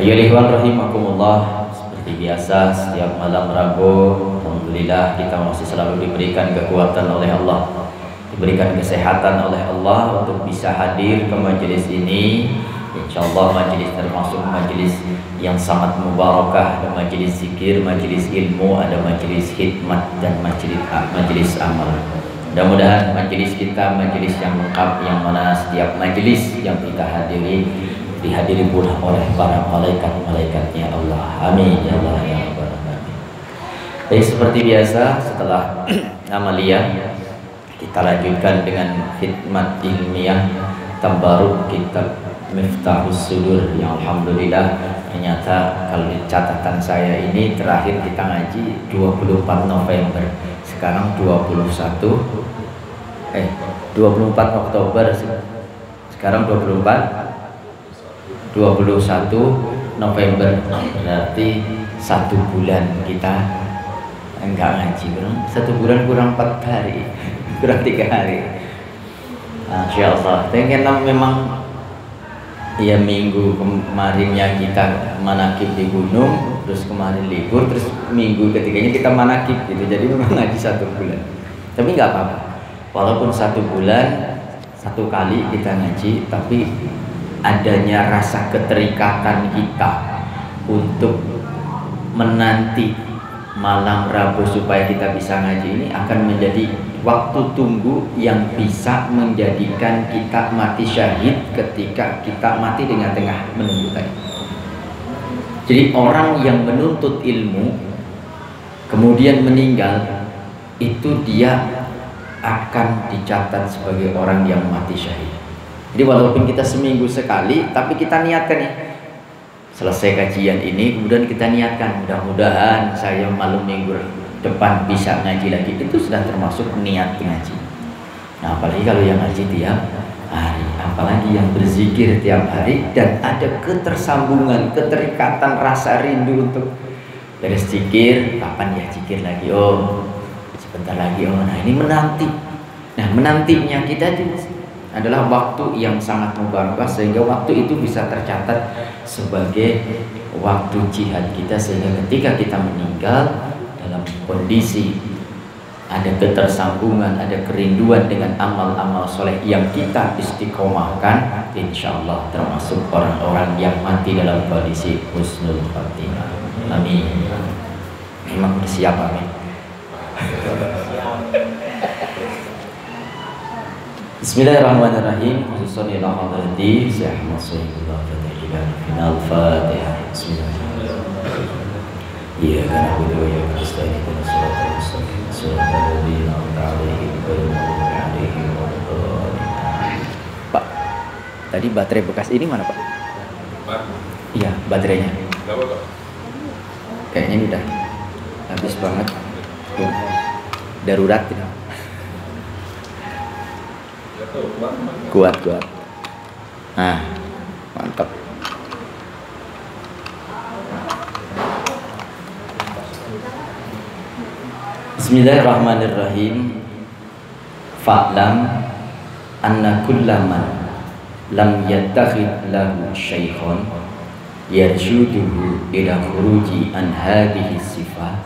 Ayyuhal rahimakumullah, seperti biasa setiap malam Rabu, alhamdulillah kita masih selalu diberikan kekuatan oleh Allah, diberikan kesehatan oleh Allah untuk bisa hadir ke majelis ini. Insyaallah majelis termasuk majelis yang sangat mubarakah, ada majelis zikir, majelis ilmu, ada majelis hikmat dan majelis amal. Mudah-mudahan majelis kita majelis yang lengkap, yang mana setiap majelis yang kita hadiri dihadiri pula oleh para malaikat-malaikatnya Allah. Amin ya Allah ya Rabbal alamin. Baik, seperti biasa setelah amalia kita lanjutkan dengan khidmat ilmiah tabaruk kitab Miftahus Sudur yang alhamdulillah ternyata kalau di catatan saya ini terakhir kita ngaji 24 November. Sekarang 24 Oktober. Sekarang 21 November, berarti 1 bulan kita enggak ngaji. Satu bulan kurang 4 hari, kurang 3 hari. Masya Allah. Karena memang ya minggu kemarinnya kita manakib di gunung, terus kemarin libur, terus minggu ketiganya kita manakib gitu. Jadi memang ngaji 1 bulan. Tapi nggak apa-apa. Walaupun 1 bulan 1 kali kita ngaji, tapi adanya rasa keterikatan kita untuk menanti malam Rabu supaya kita bisa ngaji ini akan menjadi waktu tunggu yang bisa menjadikan kita mati syahid ketika kita mati dengan tengah menunggu tadi. Jadi orang yang menuntut ilmu kemudian meninggal, itu dia akan dicatat sebagai orang yang mati syahid. Jadi walaupun kita seminggu sekali, tapi kita niatkan ya, selesai kajian ini, kemudian kita niatkan mudah-mudahan saya malam minggu depan bisa ngaji lagi. Itu sudah termasuk niat ngaji. Nah apalagi kalau yang ngaji tiap hari, apalagi yang berzikir tiap hari dan ada ketersambungan, keterikatan, rasa rindu untuk beres zikir. Kapan ya zikir lagi? Oh sebentar lagi. Oh nah ini menanti. Nah menantinya kita itu adalah waktu yang sangat mubarak, sehingga waktu itu bisa tercatat sebagai waktu jihad kita, sehingga ketika kita meninggal dalam kondisi ada ketersambungan, ada kerinduan dengan amal-amal soleh yang kita istiqomahkan, insya Allah termasuk orang-orang yang mati dalam kondisi husnul khotimah. Amin. Memang siap, amin. Bismillahirrahmanirrahim. Khususan ila hadrati Syekh Masihullah Fatihah final Fatihah. Bismillahirrahmanirrahim. Ya kana wa ya nasta'in ihdinas siratal mustaqim siratal ladzina an'amta 'alaihim ghairil maghdubi 'alaihim waladdallin. Pak, tadi baterai bekas ini mana Pak? Iya, baterainya. Kayaknya ini udah habis banget. Darurat gitu. Kuat. Nah, mantap. Bismillahirrahmanirrahim. Fa'lam anna kullaman lam yattakhid lahu syaikhan yarshuduhu ila khuruji an hadhihi sifat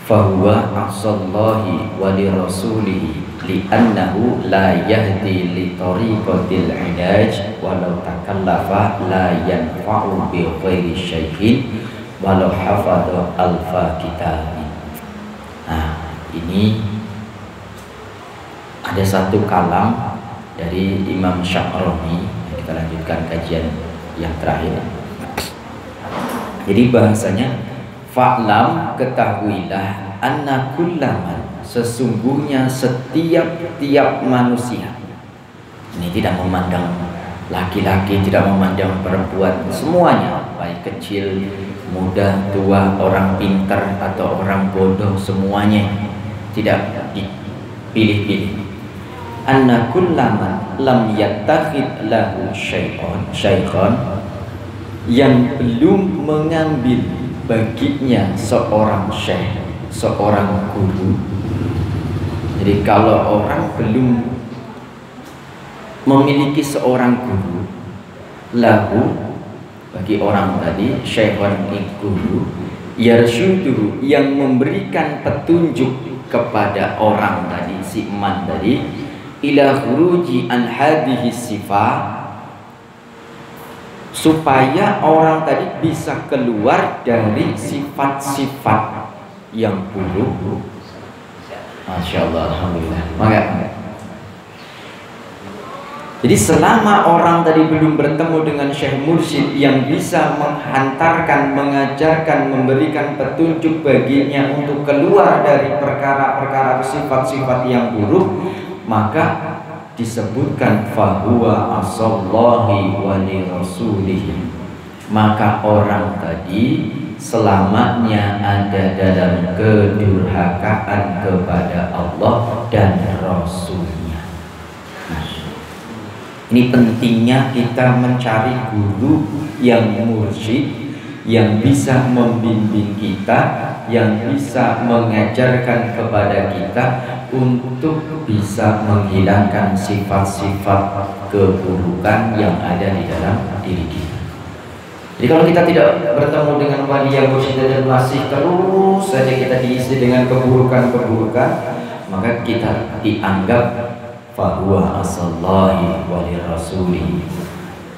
fahuwa a'sallahi wa li rasulihi li'annahu la yahdi li tariqatil ilaj walau takallafa la yanfa'u bi ghairi syai'in walau hafadha alfa kitabin. Nah ini ada satu kalam dari Imam Sya'rani. Kita lanjutkan kajian yang terakhir. Jadi bahasanya fa'lam, ketahuilah, anna kullaman, sesungguhnya setiap manusia. Ini tidak memandang laki-laki, tidak memandang perempuan, semuanya, baik kecil, muda, tua, orang pintar atau orang bodoh, semuanya tidak dipilih-pilih. Anna kullaman lam yattakhid lahu syaikhon, yang belum mengambil baginya seorang syekh, seorang guru. Jadi kalau orang belum memiliki seorang guru, lahu bagi orang tadi syaikhon guru, yarshudu yang memberikan petunjuk kepada orang tadi, si man tadi, ila khuruji an hadhihi sifat, supaya orang tadi bisa keluar dari sifat-sifat yang buruk. Masya Allah, alhamdulillah. Jadi selama orang tadi belum bertemu dengan Syekh Mursyid yang bisa menghantarkan, mengajarkan, memberikan petunjuk baginya untuk keluar dari perkara-perkara sifat-sifat yang buruk, maka disebutkan fahuwa asallahi wa li rasulih, maka orang tadi selamanya ada dalam kedurhakaan kepada Allah dan Rasulnya. Ini pentingnya kita mencari guru yang mursyid, yang bisa membimbing kita, yang bisa mengajarkan kepada kita untuk bisa menghilangkan sifat-sifat keburukan yang ada di dalam diri kita. Jadi kalau kita tidak bertemu dengan wali yang mursyid dan masih terus saja kita diisi dengan keburukan-keburukan, maka kita dianggap fahuwa asallahi wa li rasulih.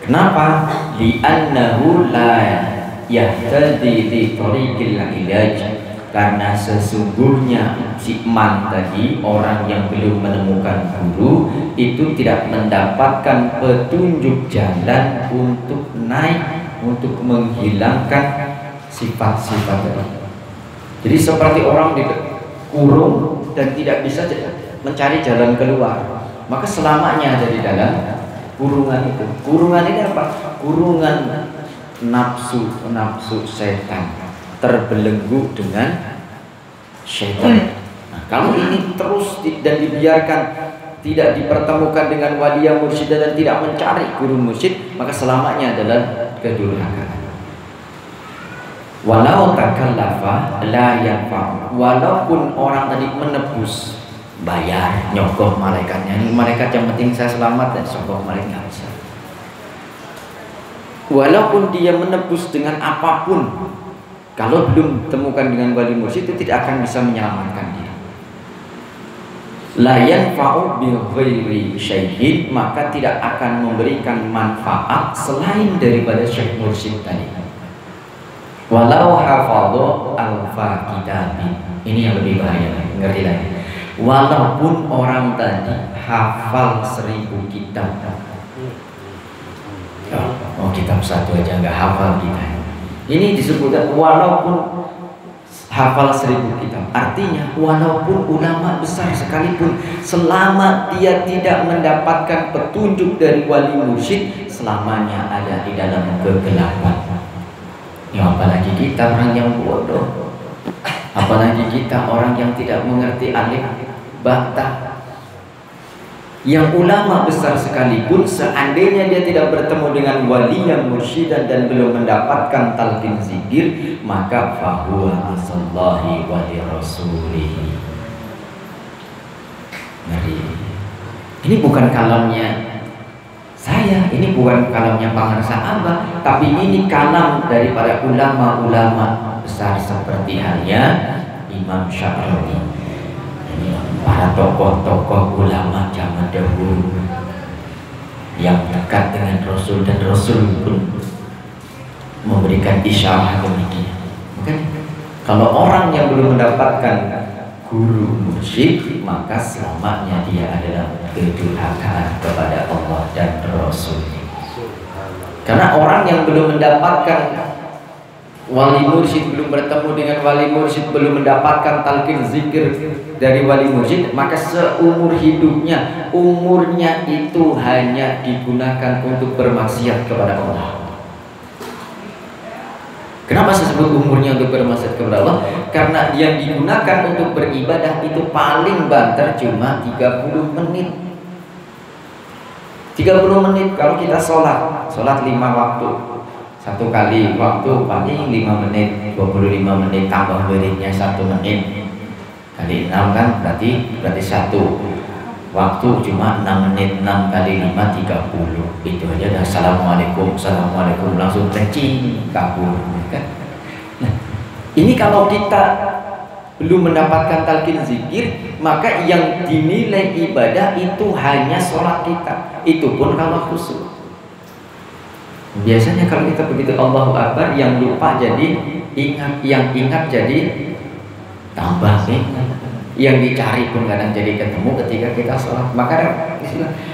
Kenapa? Li'annahu la yahtadi li tariqil ilaj, karena sesungguhnya si man tadi, orang yang belum menemukan guru, itu tidak mendapatkan petunjuk jalan untuk naik, untuk menghilangkan sifat-sifat tadi. Jadi seperti orang dikurung dan tidak bisa mencari jalan keluar, maka selamanya ada di dalam kurungan itu. Kurungan ini apa? Kurungan nafsu setan, terbelenggu dengan setan. Nah, kalau ini terus dan dibiarkan, tidak dipertemukan dengan wali yang mursyid dan tidak mencari guru mursyid, maka selamanya adalah kedurhakaan. Walau takallafa la yanfa, walaupun orang tadi menebus, bayar, nyogok malaikatnya, ini malaikat yang penting saya selamat, dan sogok malaikat nggak bisa. Walaupun dia menebus dengan apapun, kalau belum temukan dengan wali mursyid, itu tidak akan bisa menyelamatkan dia. La yanfa'u bi ghairi syai'in, maka tidak akan memberikan manfaat selain daripada syekh mursyid tadi. Walau hafadhu alfa kitabin, ini yang lebih bahaya, ngerti lagi. Walaupun orang tadi hafal 1000 kitab, oh kitab satu aja nggak hafal kita. Ini disebutkan walaupun hafal 1000 kitab, artinya walaupun ulama besar sekalipun, selama dia tidak mendapatkan petunjuk dari wali mursyid, selamanya ada di dalam kegelapan. Ya, apalagi kita orang yang bodoh, apalagi kita orang yang tidak mengerti alif bata. Yang ulama besar sekalipun, seandainya dia tidak bertemu dengan wali yang mursyidan dan belum mendapatkan talqin zikir, maka fahuwa asallahi wa li rasulih. Ngeri. Ini bukan kalamnya saya, ini bukan kalamnya Pangarsa Abah, tapi ini kalam daripada ulama-ulama besar seperti halnya Imam Syafi'i, para tokoh-tokoh ulama zaman dahulu yang dekat dengan Rasul, dan Rasul pun memberikan isyarat demikian. Maka kalau orang yang belum mendapatkan guru mursyid, maka selamanya dia adalah kedurhakaan kepada Allah dan Rasul. Karena orang yang belum mendapatkan wali mursyid, belum bertemu dengan wali mursyid, belum mendapatkan talqin zikir dari wali mursyid, maka seumur hidupnya, umurnya itu hanya digunakan untuk bermaksiat kepada Allah. Kenapa saya sebut umurnya untuk bermaksiat kepada Allah? Karena yang digunakan untuk beribadah itu paling banter cuma 30 menit. 30 menit kalau kita sholat 5 waktu. Satu kali waktu paling 5 menit, 25 menit tambah wiridnya 1 menit. Kali 6 kan berarti 1. Waktu cuma 6 menit, 6 kali 5 30. Itu aja dah assalamualaikum langsung cacing kabur kan? Nah, ini kalau kita belum mendapatkan talqin zikir, maka yang dinilai ibadah itu hanya sholat kita. Itu pun kalau khusyuk. Biasanya kalau kita begitu Allahu Akbar, yang lupa jadi ingat, yang ingat jadi tambah ingat. Yang dicari pun kadang jadi ketemu ketika kita sholat. Maka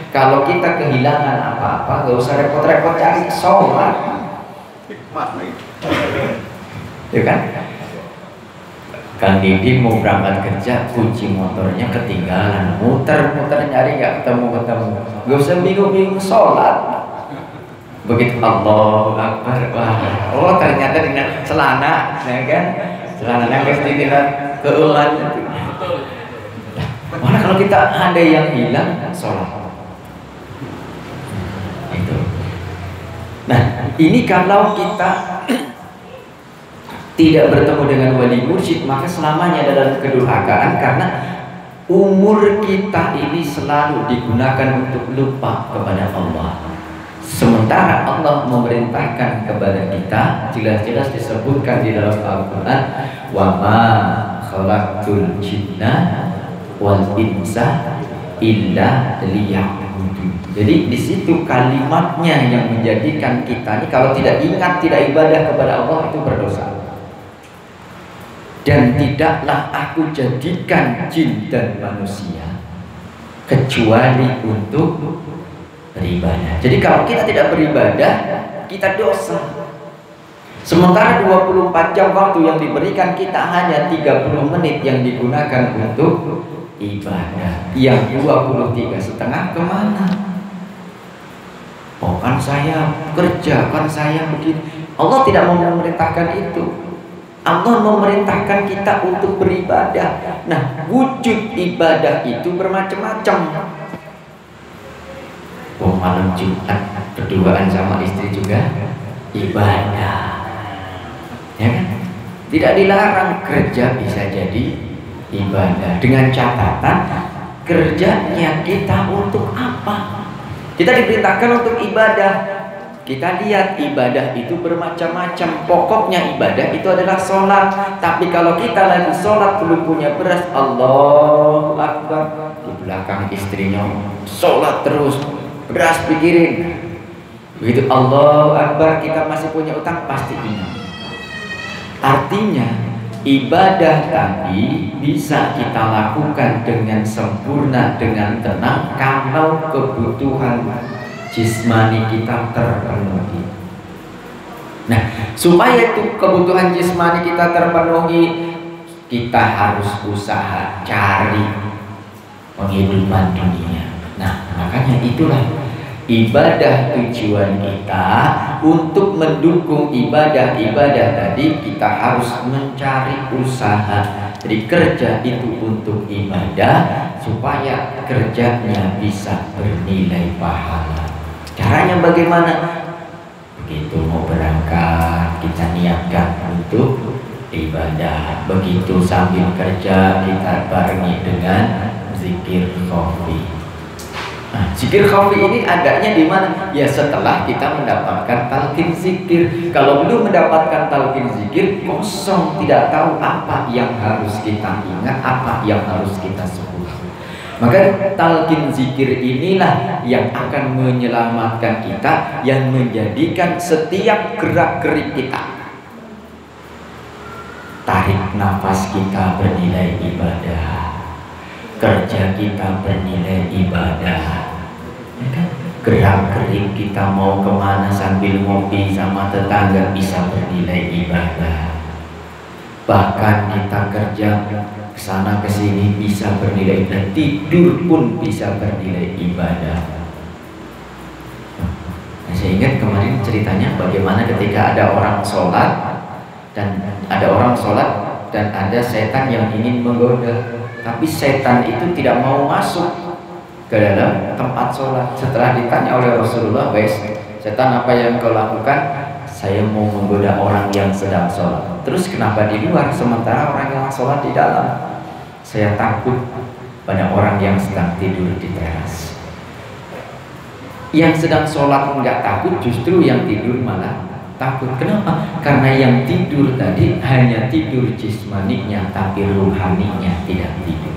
kalau kita kehilangan apa-apa, gak usah repot-repot cari sholat. Ya kan? Kang Didi mau berangkat kerja, kunci motornya ketinggalan, muter-muter nyari gak ketemu-ketemu. Gak usah bingung-bingung sholat. Begitu Allahu Akbar, wah, oh ternyata dengan celana, ya kan? Celana yang tidak keulan. Mana kalau kita ada yang hilang, sholat. Itu. Nah, ini kalau kita tidak bertemu dengan wali mursyid, maka selamanya dalam kedurhakaan, karena umur kita ini selalu digunakan untuk lupa kepada Allah. Sementara Allah memerintahkan kepada kita, jelas-jelas disebutkan di dalam Al-Quran, wa ma khalaqtul jinna wal insa illa liya'budun. Jadi di situ kalimatnya yang menjadikan kita ini kalau tidak ingat, tidak ibadah kepada Allah, itu berdosa. Dan tidaklah aku jadikan jin dan manusia kecuali untuk beribadah. Jadi kalau kita tidak beribadah, kita dosa. Sementara 24 jam waktu yang diberikan kita hanya 30 menit yang digunakan untuk ibadah. Yang 23,5 kemana? Oh kan saya kerja, kan saya begini. Allah tidak mau memerintahkan itu. Allah memerintahkan kita untuk beribadah. Nah, wujud ibadah itu bermacam-macam. Oh, malam Jumat berduaan sama istri juga ibadah, ya kan? Tidak dilarang, kerja bisa jadi ibadah, dengan catatan kerjanya kita untuk apa? Kita diperintahkan untuk ibadah. Kita lihat ibadah itu bermacam-macam. Pokoknya ibadah itu adalah sholat. Tapi kalau kita lagi sholat belum punya beras, Allahu Akbar, di belakang istrinya sholat terus, beras pikirin. Begitu Allahu Akbar, kita masih punya utang, pasti ingat. Artinya ibadah tadi bisa kita lakukan dengan sempurna, dengan tenang, kalau kebutuhan jismani kita terpenuhi. Nah, supaya itu kebutuhan jismani kita terpenuhi, kita harus usaha cari penghidupan dunia. Nah, makanya itulah ibadah, tujuan kita untuk mendukung ibadah-ibadah tadi, kita harus mencari usaha. Jadi kerja itu untuk ibadah, supaya kerjanya bisa bernilai pahala. Caranya bagaimana? Begitu mau berangkat, kita niatkan untuk ibadah. Begitu sambil kerja, kita barengi dengan zikir khafi. Nah, zikir khafi ini adanya di mana? Ya setelah kita mendapatkan talqin zikir. Kalau belum mendapatkan talqin zikir, kosong, tidak tahu apa yang harus kita ingat, apa yang harus kita sebut. Maka talqin zikir inilah yang akan menyelamatkan kita, yang menjadikan setiap gerak-gerik kita, tarik nafas kita bernilai ibadah, kerja kita bernilai ibadah, gerak-gerik kita mau kemana sambil ngopi sama tetangga bisa bernilai ibadah. Bahkan kita kerja kesana kesini bisa bernilai ibadah, tidur pun bisa bernilai ibadah. Nah, saya ingat kemarin ceritanya bagaimana ketika ada orang sholat Dan ada orang sholat dan ada setan yang ingin menggoda, tapi setan itu tidak mau masuk ke dalam tempat sholat. Setelah ditanya oleh Rasulullah, "Wes, setan, apa yang kau lakukan?" "Saya mau menggoda orang yang sedang sholat." "Terus kenapa di luar sementara orang yang sholat di dalam?" "Saya takut pada orang yang sedang tidur di teras." Yang sedang sholat enggak takut, justru yang tidur malah takut. Kenapa? Karena yang tidur tadi hanya tidur jismaninya, tapi ruhaninya tidak tidur.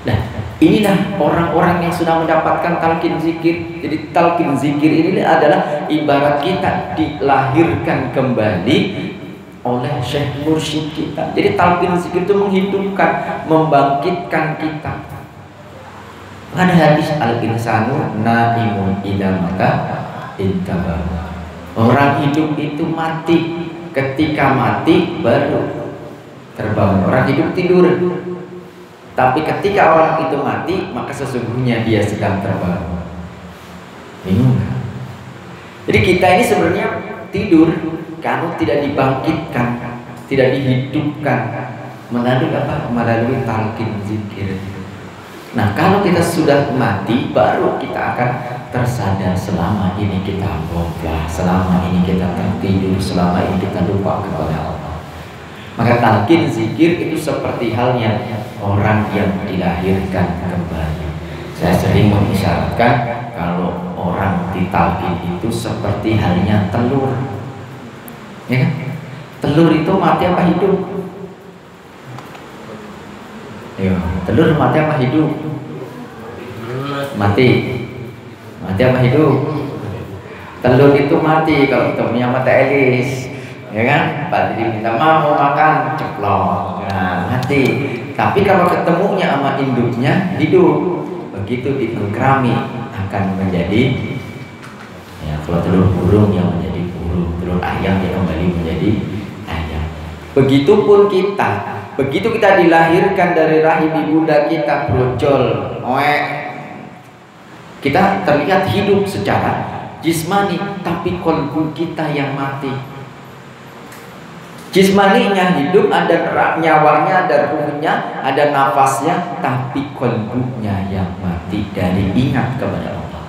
Nah, inilah orang-orang yang sudah mendapatkan talqin zikir. Jadi talqin zikir ini adalah ibarat kita dilahirkan kembali oleh Syekh Mursyid kita. Jadi talqin zikir itu menghidupkan, membangkitkan kita. Ada hadis, al-insanu naimun idza mata intabah. Orang hidup itu mati, ketika mati baru terbangun. Orang hidup tidur, tapi ketika orang itu mati, maka sesungguhnya dia sedang terbangun. Bingung kan? Jadi kita ini sebenarnya tidur kalau tidak dibangkitkan, tidak dihidupkan melalui apa? Melalui talqin zikir. Nah, kalau kita sudah mati, baru kita akan tersadar selama ini kita goflah, selama ini kita tertidur, selama ini kita lupa kepada Allah. Maka talqin zikir itu seperti halnya orang yang dilahirkan kembali. Saya sering mengisyaratkan kalau orang ditalqin itu seperti halnya telur, ya kan? Telur itu mati apa hidup? Ya, telur mati apa hidup? Mati. Mati apa hidup? Telur itu mati kalau ketemunya mata Elis, ya kan? Berarti diminta mau makan, ceplok, nah, mati. Tapi kalau ketemunya sama induknya hidup, begitu dikerami akan menjadi, ya kalau telur burung yang menjadi burung, telur ayam yang kembali menjadi ayam. Begitupun kita, begitu kita dilahirkan dari rahim ibunda kita brojol, kita terlihat hidup secara jismani, tapi kolbu kita yang mati. Jismaninya hidup, ada nyawanya, ada ruhnya, ada nafasnya, tapi kolbunya yang mati dari ingat kepada Allah.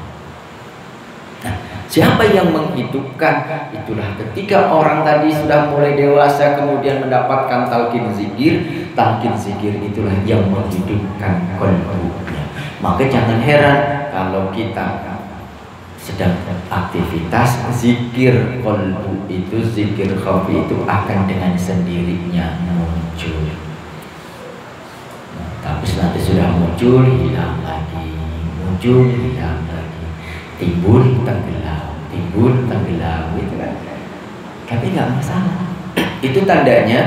Nah, siapa yang menghidupkan? Itulah ketika orang tadi sudah mulai dewasa kemudian mendapatkan talqin zikir. Talqin zikir itulah yang menghidupkan kolbunya. Maka jangan heran kalau kita sedang aktivitas zikir qalbu itu, zikir khafi itu akan dengan sendirinya muncul. Nah, tapi nanti sudah muncul hilang lagi, muncul hilang lagi, timbul tenggelam gitu kan. Tapi nggak masalah. Itu tandanya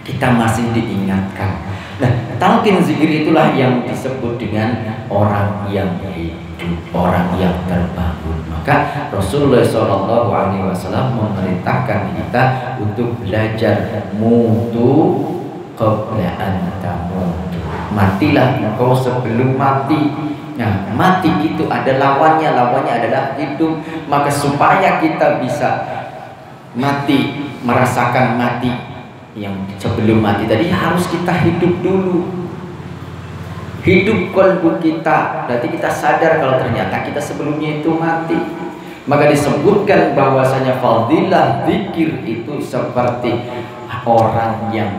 kita masih diingatkan. Nah, talqin zikir itulah yang disebut dengan orang yang hidup, orang yang terbangun. Maka Rasulullah SAW memerintahkan kita untuk belajar mutu qabla an tamutu. Matilah engkau sebelum mati. Nah, mati itu ada lawannya adalah hidup. Maka supaya kita bisa mati, merasakan mati yang sebelum mati tadi, harus kita hidup dulu. Hidup kolbu kita, berarti kita sadar kalau ternyata kita sebelumnya itu mati. Maka disebutkan bahwasanya fadilah zikir itu seperti orang yang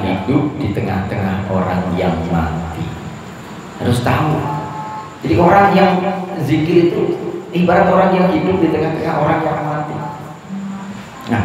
hidup di tengah-tengah orang yang mati. Harus tahu. Jadi orang yang zikir itu ibarat orang yang hidup di tengah-tengah orang yang mati. Nah,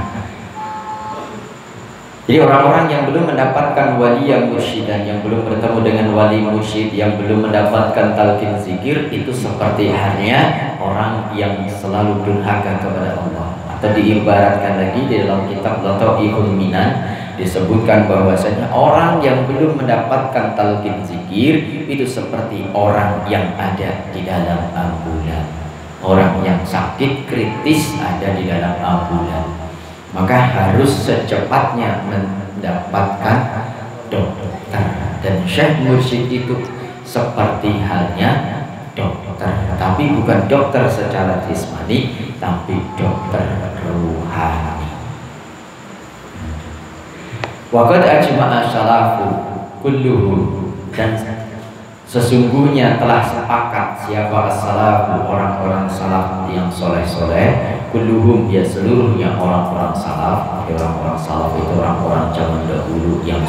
jadi orang-orang yang belum mendapatkan wali yang mursyidan, yang belum bertemu dengan wali mursyid, yang belum mendapatkan talqin zikir, itu seperti halnya orang yang selalu durhaka kepada Allah. Atau diibaratkan lagi di dalam kitab Lataiful Minan disebutkan bahwasanya orang yang belum mendapatkan talqin zikir itu seperti orang yang ada di dalam ambulan. Orang yang sakit kritis ada di dalam ambulan. Maka harus secepatnya mendapatkan dokter. Dan Syekh Mursyid itu seperti halnya dokter, tapi bukan dokter secara jismani, tapi dokter ruhani. Wa qad ajma'a syalafu kulluhum, dan sesungguhnya telah sepakat siapa as-salafu, orang-orang salaf yang soleh-soleh, kulluhum, ya seluruhnya orang-orang salaf. Orang-orang salaf itu orang-orang zaman dahulu yang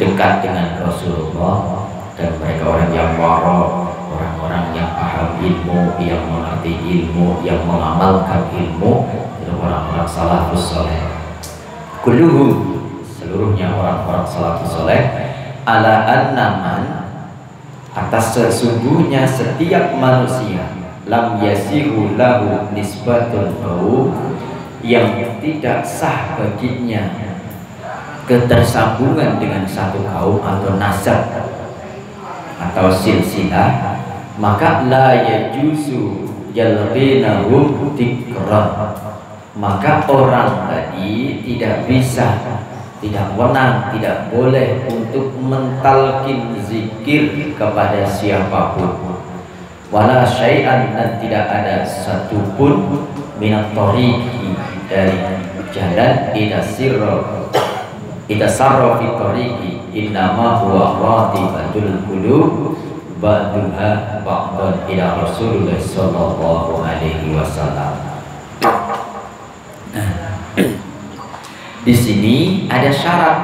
dekat dengan Rasulullah, dan mereka orang yang wara, orang-orang yang paham ilmu, yang mengerti ilmu, yang mengamalkan ilmu. Itu orang-orang salafus soleh. Kulluhum, seluruhnya orang-orang salafus soleh. Ala annaman, atas sesungguhnya setiap manusia, lam yasihu lahu nisbatun qaum, yang tidak sah baginya ketersambungan dengan satu kaum atau nasab atau silsilah, maka la yajuzu yalqinahum dzikran, maka orang tadi tidak bisa, tidak menang, tidak boleh untuk mentalkin zikir kepada siapapun. Wala syai'an, dan tidak ada satupun minat tariqi, dari jalan ida sarra fi tariqi, innama huwa ratibatul qulub ba'duha ba'dan ila Rasulullah sallallahu alaihi wasallam. Di sini ada syarat.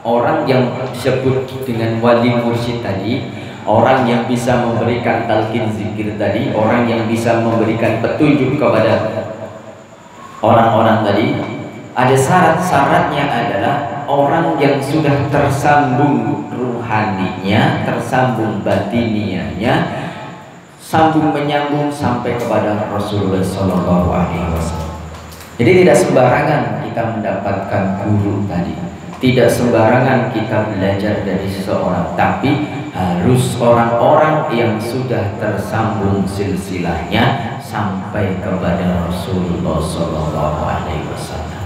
Orang yang disebut dengan wali mursyid tadi, orang yang bisa memberikan talqin zikir tadi, orang yang bisa memberikan petunjuk kepada orang-orang tadi, ada syarat-syaratnya adalah orang yang sudah tersambung ruhaninya, tersambung batinianya, sambung menyambung sampai kepada Rasulullah Sallallahu Alaihi Wasallam. Jadi tidak sembarangan kita mendapatkan guru tadi, tidak sembarangan kita belajar dari seseorang, tapi harus orang-orang yang sudah tersambung silsilahnya sampai kepada Rasulullah Sallallahu Alaihi Wasallam.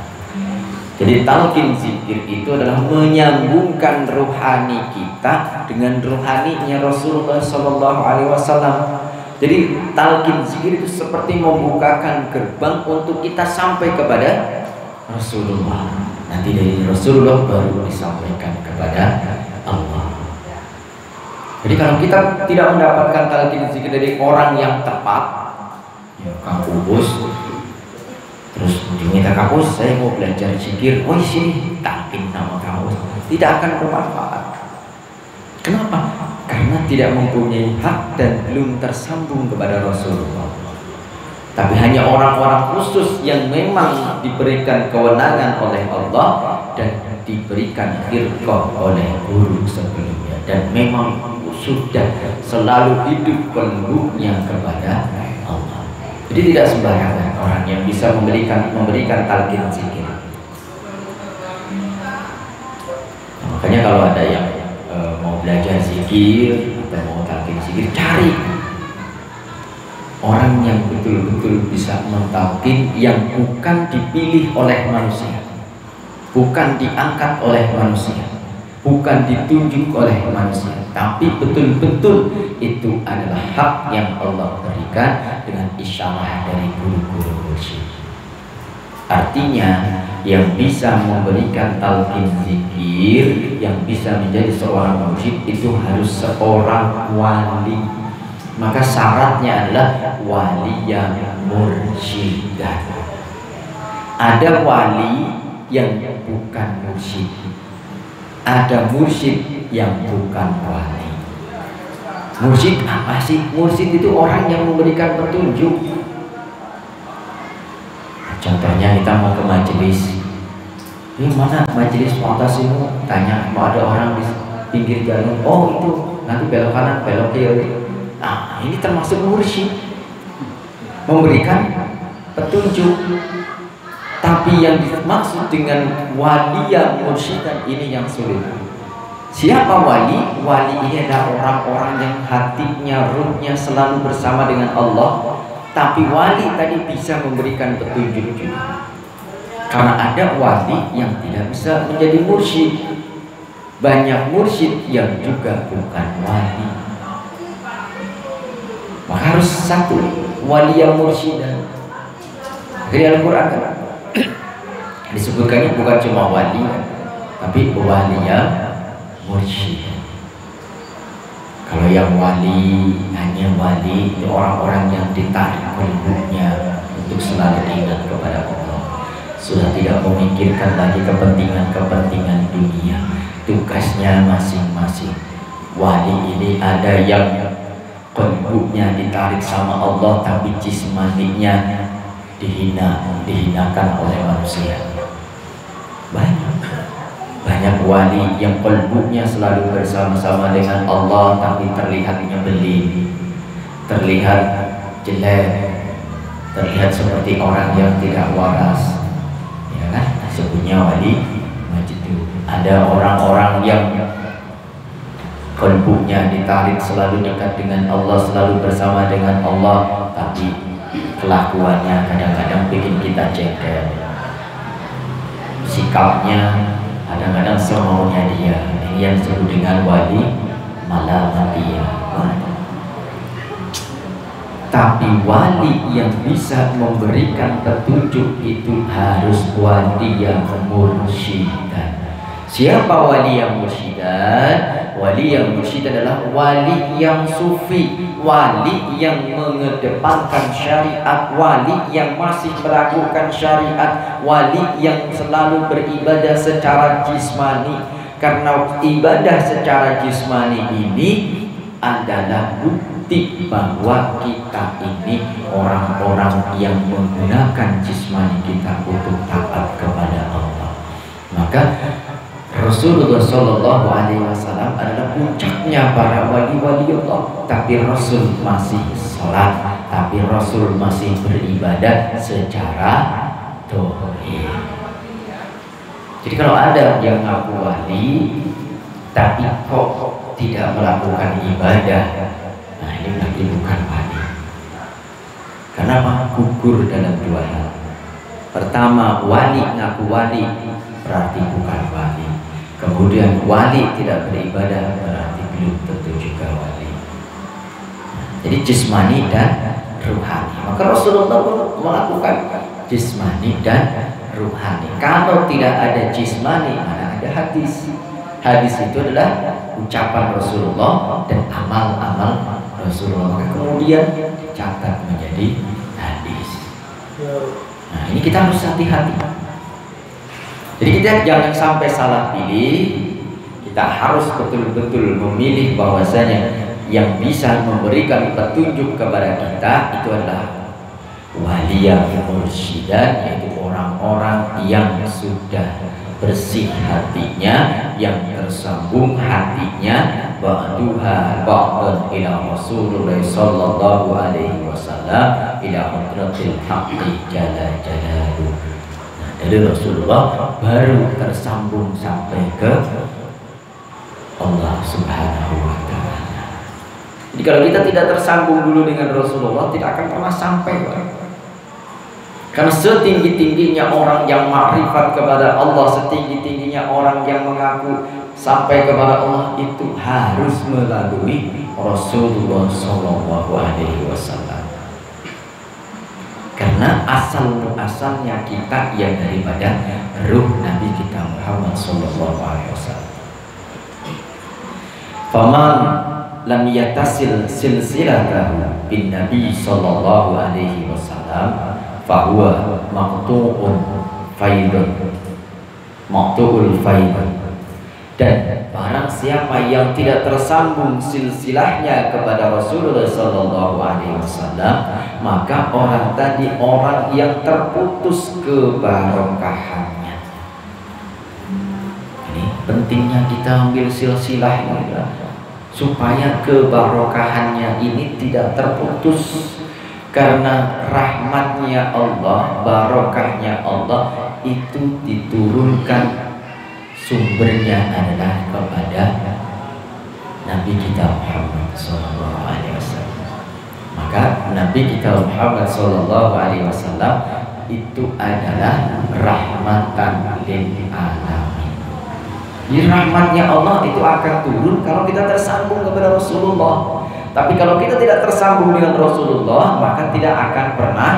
Jadi talqin zikir itu adalah menyambungkan ruhani kita dengan ruhaninya Rasulullah Sallallahu Alaihi Wasallam. Jadi talqin zikir itu seperti membukakan gerbang untuk kita sampai kepada Rasulullah. Nanti dari Rasulullah baru disampaikan kepada Allah. Jadi kalau kita tidak mendapatkan talqin zikir dari orang yang tepat, ya Kang Ubus, terus diminta Kang Ubus, saya mau belajar zikir, oh sini talqin sama Kang Ubus, tidak akan bermanfaat. Kenapa? Karena tidak mempunyai hak dan belum tersambung kepada Rasulullah. Tapi hanya orang-orang khusus yang memang diberikan kewenangan oleh Allah dan diberikan firqah oleh guru sebelumnya, dan memang sudah selalu hidup peluknya kepada Allah. Jadi tidak sembarangan orang yang bisa memberikan talqin zikir. Makanya kalau ada yang mau belajar zikir atau mau talqin zikir, cari orang yang betul-betul bisa mentalqin, yang bukan dipilih oleh manusia, bukan diangkat oleh manusia, bukan ditunjuk oleh manusia, tapi betul-betul itu adalah hak yang Allah berikan dengan isyarat dari guru-guru mursyid. Artinya yang bisa memberikan talqin zikir, yang bisa menjadi seorang mursyid, itu harus seorang wali. Maka syaratnya adalah wali yang mursyidan. Ada wali yang bukan mursyid, ada mursyid yang bukan wali. Mursyid apa sih? Mursyid itu orang yang memberikan petunjuk. Contohnya kita mau ke majelis, ini mana majelis fantasimu? Tanya, mau ada orang di pinggir jalan, oh itu nanti belok kanan, belok kiri. Nah, ini termasuk mursyid, memberikan petunjuk. Tapi yang dimaksud dengan wali yang mursyidan ini yang sulit. Siapa wali? Wali ini adalah orang-orang yang hatinya, ruhnya selalu bersama dengan Allah. Tapi wali tadi bisa memberikan petunjuk juga. Karena ada wali yang tidak bisa menjadi mursyid, banyak mursyid yang juga bukan wali. Maka harus satu wali yang mursyidan. Dari Al-Quran kan disebutkannya bukan cuma wali, tapi waliya mursyid. Kalau yang wali, hanya wali itu orang-orang yang ditarik kalbunya untuk selalu ingat kepada Allah, sudah tidak memikirkan lagi kepentingan-kepentingan dunia. Tugasnya masing-masing. Wali ini ada yang kalbunya ditarik sama Allah, tapi jismaninya dihinakan oleh manusia. Banyak wali yang kalbunya selalu bersama-sama dengan Allah, tapi terlihatnya beli, terlihat jelek, terlihat seperti orang yang tidak waras, ya kan? Sebutnya wali majdu. Ada orang-orang yang kalbunya ditarik selalu dekat dengan Allah, selalu bersama dengan Allah, tapi kelakuannya kadang-kadang bikin kita jengkel, sikapnya kadang-kadang semaunya dia. Ini yang disebut dengan wali malamatiyah. Tapi wali yang bisa memberikan petunjuk itu harus wali yang mursyidan. Siapa wali yang mursyidan? Wali yang mursyid adalah wali yang sufi, wali yang mengedepankan syariat, wali yang masih meragukan syariat, wali yang selalu beribadah secara jismani. Karena ibadah secara jismani ini adalah bukti bahwa kita ini orang-orang yang menggunakan jismani kita untuk taat kepada Allah. Maka Rasulullah Shallallahu Alaihi Wasallam adalah puncaknya para wali-wali Allah. Tapi Rasul masih sholat, tapi Rasul masih beribadah secara tauhid. Jadi kalau ada yang ngaku wali, tapi kok tidak melakukan ibadah, nah ini berarti bukan wali. Kenapa? Gugur dalam dua hal. Pertama, wali ngaku wali berarti bukan wali. Kemudian wali tidak beribadah berarti belum tentu juga wali. Jadi jismani dan ruhani. Maka Rasulullah pun melakukan jismani dan ruhani. Kalau tidak ada jismani, mana ada hadis. Hadis itu adalah ucapan Rasulullah dan amal-amal Rasulullah. Kemudian dicatat menjadi hadis. Nah, ini kita harus hati-hati. Jadi kita jangan sampai salah pilih. Kita harus betul-betul memilih bahwasanya yang bisa memberikan petunjuk kepada kita itu adalah waliyah mursyidan, yaitu orang-orang yang sudah bersih hatinya, yang tersambung hatinya, ba'duha ba'dan ila Rasulullah sallallahu alaihi wasallam ila hadratil haqqi jalla jalaluhu. Dari Rasulullah baru tersambung sampai ke Allah Subhanahu wa Ta'ala. Jadi kalau kita tidak tersambung dulu dengan Rasulullah, tidak akan pernah sampai. Karena setinggi-tingginya orang yang makrifat kepada Allah, setinggi-tingginya orang yang mengaku sampai kepada Allah, itu harus melalui Rasulullah Sallallahu Alaihi Wasallam. Karena asal-asalnya kita yang daripada ruh Nabi kita Muhammad Sallallahu Alaihi Wasallam. Faman lam yatasil silsilatahu bin Nabi Sallallahu Alaihi Wasallam fahuwa maqtu'un faidun, maqtu'ul faidun. Dan barang siapa yang tidak tersambung silsilahnya kepada Rasulullah Sallallahu Alaihi Wasallam, maka orang tadi orang yang terputus kebarokahannya. Ini pentingnya kita ambil silsilah ini supaya kebarokahannya ini tidak terputus. Karena rahmatnya Allah, barokahnya Allah itu diturunkan, sumbernya adalah kepada Nabi kita Muhammad Sallallahu Alaihi Wasallam. Maka Nabi kita Muhammad Sallallahu Alaihi Wasallam itu adalah rahmatan lil alamin. Jadi rahmatnya Allah itu akan turun kalau kita tersambung kepada Rasulullah. Tapi kalau kita tidak tersambung dengan Rasulullah, maka tidak akan pernah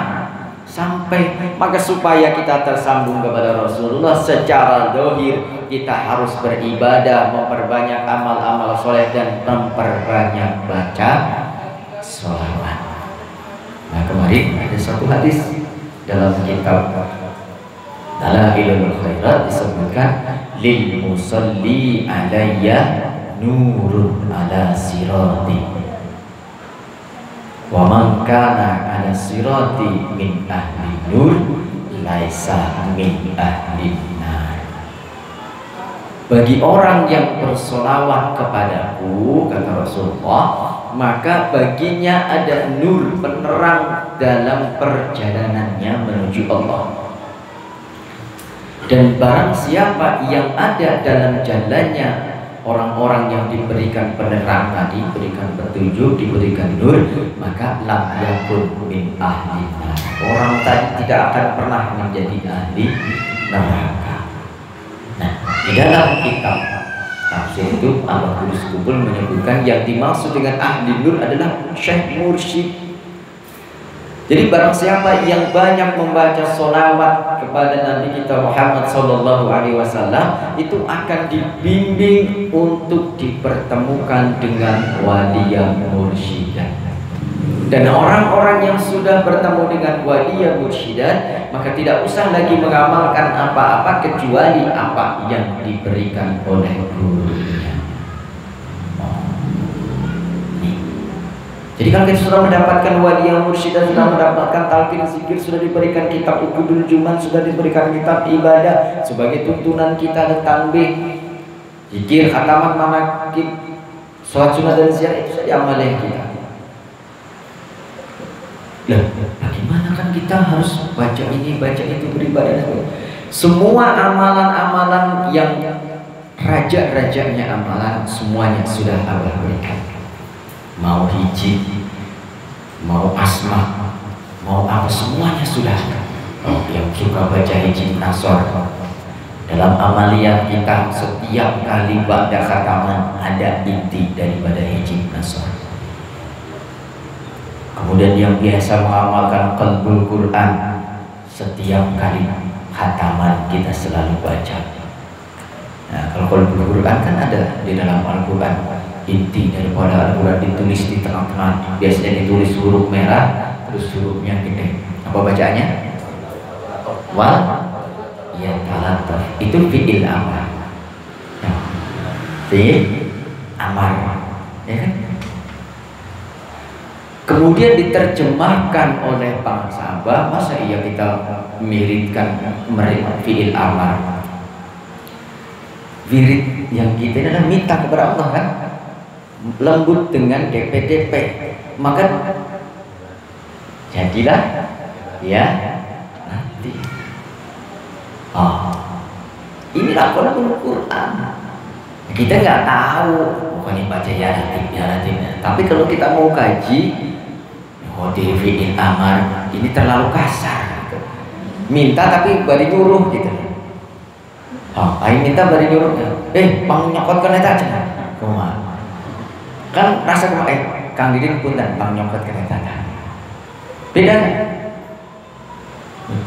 sampai. Maka supaya kita tersambung kepada Rasulullah secara zahir, kita harus beribadah, memperbanyak amal-amal soleh dan memperbanyak baca sholawat. Nah, kemarin ada satu hadis dalam kitab Dalailul Khairat disebutkan, lil musalli alayya nurun ala sirati wa man kana ala sirati min ahli nur laisa min ahli nar. Bagi orang yang bersolawat kepadaku, kata Rasulullah, maka baginya ada nur, penerang dalam perjalanannya menuju Allah. Dan barang siapa yang ada dalam jalannya orang-orang yang diberikan penerang tadi, diberikan petunjuk, diberikan nur, maka lam yakun min ahli nar. Orang tadi tidak akan pernah menjadi ahli neraka. Nah, di dalam kitab tafsir itu Al-Qurus Kubul menyebutkan yang dimaksud dengan ahli nur adalah syekh mursyid. Jadi barang siapa yang banyak membaca sholawat kepada Nabi kita Muhammad SAW, itu akan dibimbing untuk dipertemukan dengan waliya mursyidah. Dan orang-orang yang sudah bertemu dengan waliya mursyidah, maka tidak usah lagi mengamalkan apa-apa kecuali apa yang diberikan oleh gurunya. Jadi kalau kita sudah mendapatkan waliya mursyidah, sudah mendapatkan talqin zikir, sudah diberikan kitab Uqudul Juman, sudah diberikan kitab ibadah sebagai tuntunan kita, ada tanbih, zikir, khataman, manakib, sholat sunat dan ziarah, itu saja amal yang kita. Lah, bagaimana kan kita harus baca ini, baca itu, beribadah dan sebagainya. Semua amalan-amalan yang raja-rajanya amalan, semuanya sudah Allah berikan. Mau hiji, mau asma, mau apa, semuanya sudah. Yang suka baca hiji nasor, dalam amaliyah kita setiap kali ba'da khataman ada inti daripada hiji nasor. Kemudian yang biasa mengamalkan qalbul Quran, setiap kali khataman kita selalu baca. Nah, kalau qalbul Quran kan ada di dalam Al-Quran. Inti daripada Al-Quran ditulis di tengah-tengah, biasanya ditulis huruf merah, terus hurufnya gede. Apa bacaannya? Wal yatalattaf. Itu fi'il amar. Fi'il amar, ya kan? Kemudian diterjemahkan oleh para sahabat. Masa iya kita miripkan fi'il amar? Wirid yang kita adalah minta kepada Allah kan? Lembut dengan DP, maka jadilah ya nanti. Inilah Quran. Kita nggak tahu, bukan baca ya latif. Tapi kalau kita mau kaji, fi'il amar ini terlalu kasar. Gitu. Minta tapi bari nyuruh gitu. Ayo minta bari nyuruh. Bang nyokotkan aja. Kumaha? Kan rasa Kang Didin punten bang nyokot kereta beda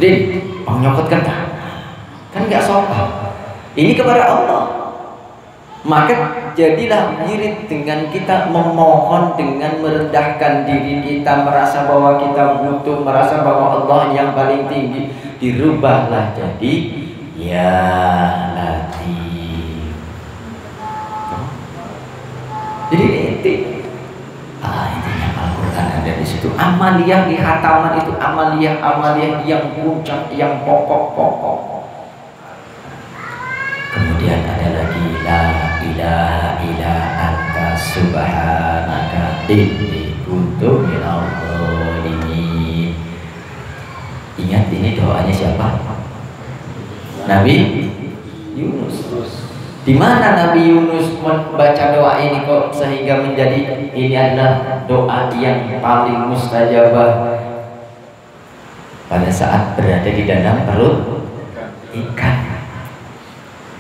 Din bang nyokot kereta kan nggak sopan. Ini kepada Allah, maka jadilah wirid dengan kita memohon, dengan merendahkan diri kita, merasa bahwa kita butuh, merasa bahwa Allah yang paling tinggi. Dirubahlah jadi ya Latif. Jadi intinya Al-Quran ada di situ. Amaliyah di khataman itu amaliyah yang puncak, yang pokok. Kemudian ada lagi la ilaha illa anta subhanaka inni kuntu minadh dhalimin. Ingat ini doanya siapa? Nabi Yunus. Di mana Nabi Yunus membaca doa ini kok sehingga menjadi ini adalah doa yang paling mustajabah? Pada saat berada di dalam perut ikan.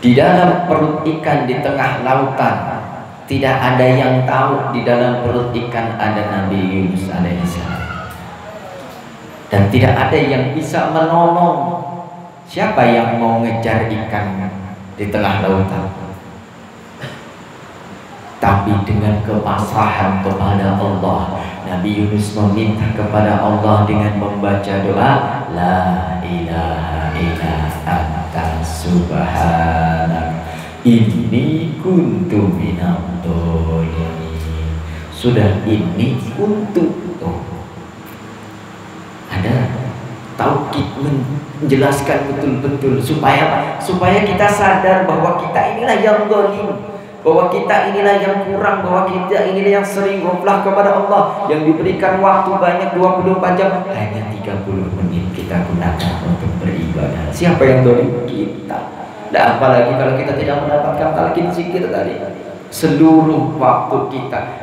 Di dalam perut ikan di tengah lautan, tidak ada yang tahu di dalam perut ikan ada Nabi Yunus alaihissalam. dan tidak ada yang bisa menolong. Siapa yang mau ngejar ikan di tengah lautan? Tapi dengan kepasrahan kepada Allah, Nabi Yunus meminta kepada Allah dengan membaca doa, La ilaha illa anta subhanak inni kuntu minadh dhalimin. Sudah ini untuk ada tauhid menjelaskan betul-betul supaya kita sadar bahwa kita inilah yang zalim, bahwa kita inilah yang kurang, bahwa kita inilah yang sering ghaflah kepada Allah, yang diberikan waktu banyak 24 jam, hanya 30 menit kita gunakan untuk beribadah. Siapa yang zalim? Kita. Dan apalagi kalau kita tidak mendapatkan talqin zikir tadi, seluruh waktu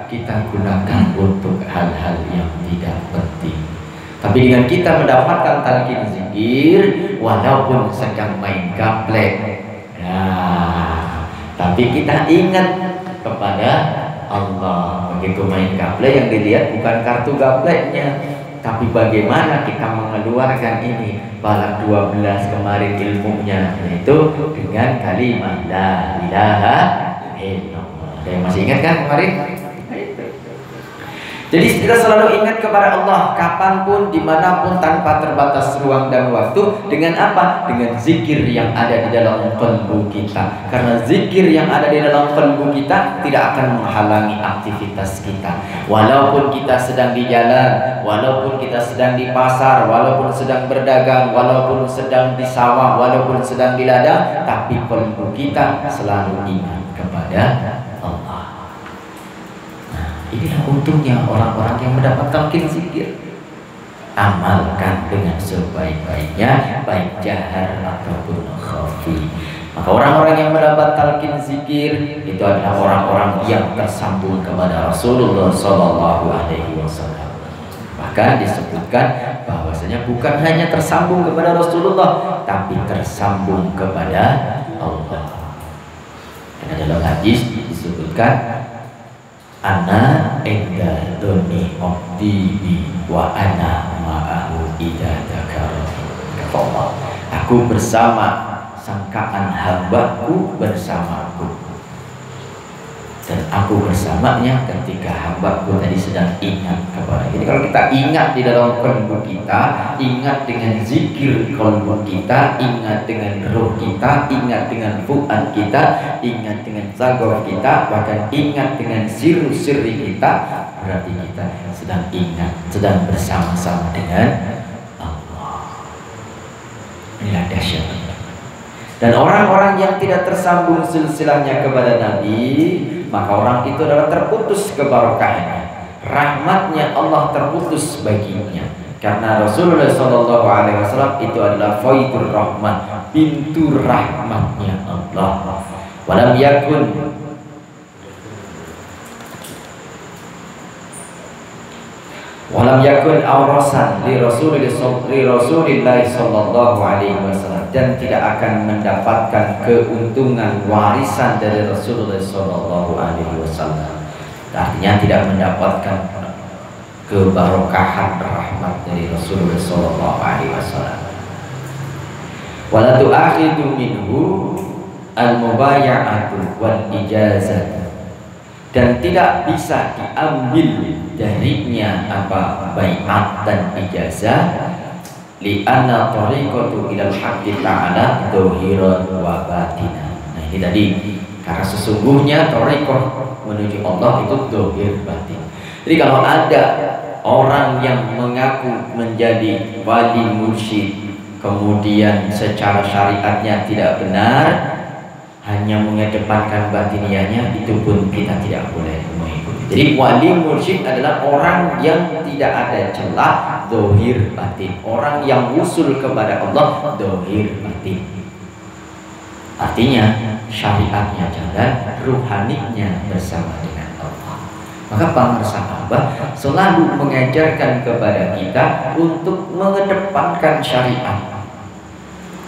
kita gunakan untuk hal-hal yang tidak penting. Tapi dengan kita mendapatkan talqin zikir, walaupun sedang main gaplek, tapi kita ingat kepada Allah. Begitu main gaplek, yang dilihat bukan kartu gapleknya, tapi bagaimana kita mengeluarkan ini. Balak 12 kemarin ilmunya, yaitu dengan kalimat La ilaha illallah. Ada yang masih ingat kan kemarin? Jadi kita selalu ingat kepada Allah kapanpun, dimanapun, tanpa terbatas ruang dan waktu. Dengan apa? Dengan zikir yang ada di dalam qalbu kita. Karena zikir yang ada di dalam qalbu kita tidak akan menghalangi aktivitas kita. Walaupun kita sedang di jalan, walaupun kita sedang di pasar, walaupun sedang berdagang, walaupun sedang di sawah, walaupun sedang di ladang, tapi qalbu kita selalu ingat kepada Allah. Inilah untungnya orang-orang yang mendapat talqin zikir. Amalkan dengan sebaik-baiknya, baik jahar ataupun khafi. Maka orang-orang yang mendapat talqin zikir itu adalah orang-orang yang tersambung kepada Rasulullah SAW. Bahkan disebutkan bahwasanya bukan hanya tersambung kepada Rasulullah, tapi tersambung kepada Allah. Karena dalam hadis disebutkan, Ana inda doni abdi wa ana ma'ahu idza dzakara. Aku bersama sangkaan hambaku bersamaku, dan aku bersamanya ketika hambaku tadi sedang ingat kepada. Jadi kalau kita ingat di dalam qalbu kita, ingat dengan zikir qalbu kita, ingat dengan ruh kita, ingat dengan fu'ad kita, ingat dengan zaghar kita, bahkan ingat dengan sirri kita, berarti kita sedang ingat, sedang bersama-sama dengan Allah. Inilah dahsyat. Dan orang-orang yang tidak tersambung silsilahnya kepada Nabi, maka orang itu adalah terputus kebarokahnya, rahmatnya Allah terputus baginya. Karena Rasulullah SAW itu adalah faidur rahmat, pintu rahmatnya Allah. Walam yakun awrasan li Rasulillah sallallahu alaihi wasallam, dan tidak akan mendapatkan keuntungan warisan dari Rasulullah sallallahu alaihi wasallam. Artinya tidak mendapatkan kebarokahan rahmat dari Rasulullah sallallahu alaihi wasallam. Wala tu'akhidu minhu al-mubaya'atu wal ijazah, dan tidak bisa diambil darinya apa bai'at dan ijazah, li'anna tariqatu ilal haqqi ta'ala dhahiran wa batinan. Nah ini tadi, karena sesungguhnya tariqah menuju Allah itu dhahir batin. Jadi kalau ada orang yang mengaku menjadi wali mursyid, kemudian secara syariatnya tidak benar, hanya mengedepankan batiniahnya, itu pun kita tidak boleh mengikuti. Jadi wali mursyid adalah orang yang tidak ada celah zahir batin, orang yang usul kepada Allah zahir batin. Artinya syariatnya jalan, ruhaninya bersama dengan Allah. Maka para sahabat selalu mengajarkan kepada kita untuk mengedepankan syariat.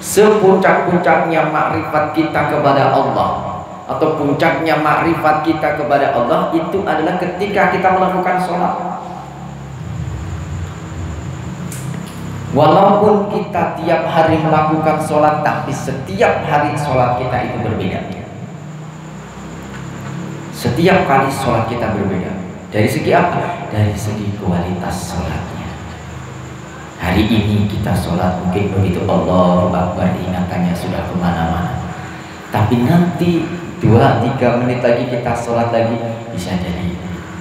Sepuncak-puncaknya makrifat kita kepada Allah, atau puncaknya makrifat kita kepada Allah, itu adalah ketika kita melakukan sholat. Walaupun kita tiap hari melakukan sholat, tapi setiap hari sholat kita itu berbeda. Setiap kali sholat kita berbeda. Dari segi apa? Dari segi kualitas sholatnya. Hari ini kita sholat mungkin begitu Allahu Akbar, ingatannya sudah kemana-mana. Tapi nanti 2-3 menit lagi kita sholat lagi, bisa jadi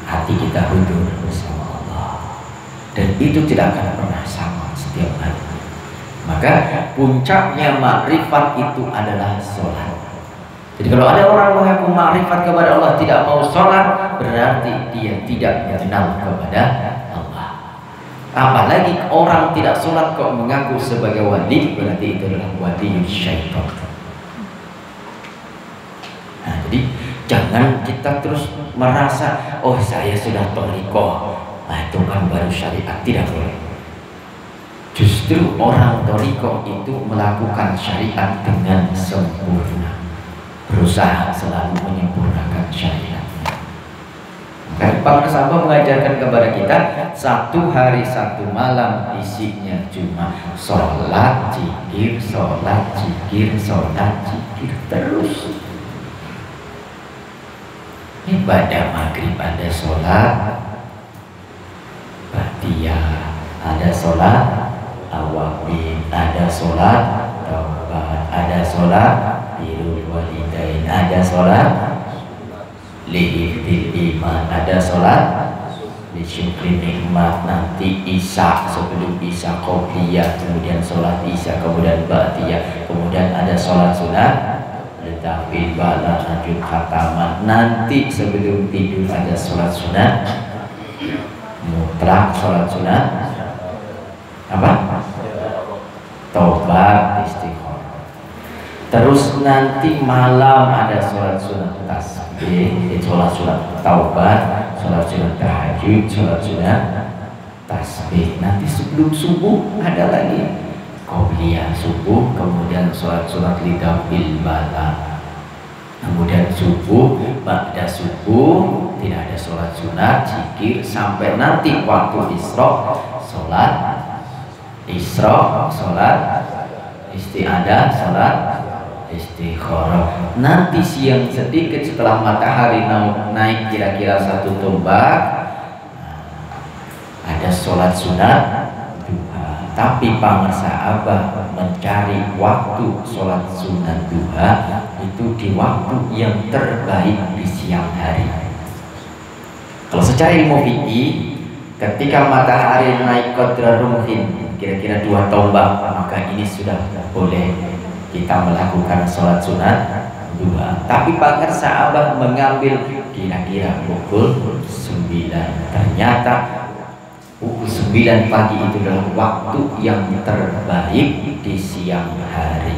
hati kita hudur bersama Allah. Dan itu tidak akan pernah sama setiap hari. Maka puncaknya makrifat itu adalah sholat. Jadi kalau ada orang mengaku makrifat kepada Allah tidak mau sholat, berarti dia tidak mengenal kepada Allah. Apalagi orang tidak sholat kok mengaku sebagai wali, berarti itu adalah wali syaitan. Nah, jadi jangan kita terus merasa, oh saya sudah thariqah, nah itu kan baru syariat. Tidak boleh. Justru orang thariqah itu melakukan syariat dengan sempurna, berusaha selalu menyempurnakan syariatnya. Para sahabat mengajarkan kepada kita 1 hari 1 malam isinya cuma sholat zikir, sholat zikir, sholat zikir terus. Ibadah maghrib ada sholat ba'diyah, ada sholat awabin, ada sholat taubat, ada sholat birrul walidain, ada sholat lihifdil iman, ada sholat lisyukri nikmat. Nanti isya, sebelum isya qobliyah, kemudian sholat isya, kemudian ba'diyah, kemudian ada sholat sunat letafil ba'da najul khataman. Nanti sebelum tidur ada sholat sunat mutlak, sholat sunat apa? Taubat, istighfar. Terus nanti malam ada sholat sunat tasbih, sholat sunat taubat, sholat sunat tahajud, sholat sunat tasbih. Nanti sebelum subuh ada lagi qobliyah subuh, kemudian sholat sunat lidafil bala, kemudian subuh, ba'da subuh tidak ada sholat sunat zikir, sampai nanti waktu isra, sholat isra, sholat isti'adah, sholat istikharah. Nanti siang sedikit setelah matahari naik kira-kira 1 tombak ada sholat sunat duha. Tapi pamirsa Abah mencari waktu sholat sunat duha itu di waktu yang terbaik di siang hari. Kalau secara ilmu fikih, ketika matahari naik qadra rumhin, kira-kira 2 tombak, maka ini sudah boleh kita melakukan sholat sunat duha. Tapi pamirsa Abah mengambil kira-kira pukul 9. Ternyata pukul 9 pagi itu adalah waktu yang terbaik di siang hari.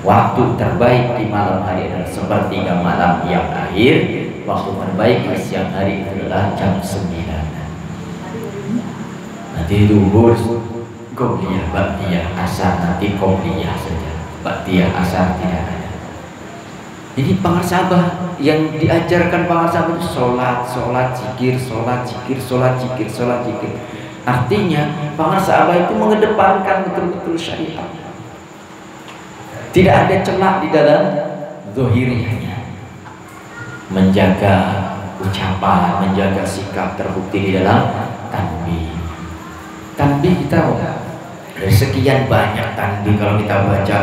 Waktu terbaik di malam hari adalah sepertiga malam yang akhir. Waktu terbaik di siang hari itu adalah jam 9. Nanti duhur qobliyah, ba'diyah, asar, nanti qobliyah saja, ba'diyah, asar tidak ada. Jadi pamirsa Abah yang diajarkan pamirsa Abah itu sholat, sholat zikir, sholat zikir, sholat zikir, sholat zikir. Artinya pamirsa Abah itu mengedepankan betul-betul syariat. Tidak ada celah di dalam zahiriyahnya. Menjaga ucapan, menjaga sikap terbukti di dalam tanbih. Tanbih kita dari sekian banyak tanbih kalau kita baca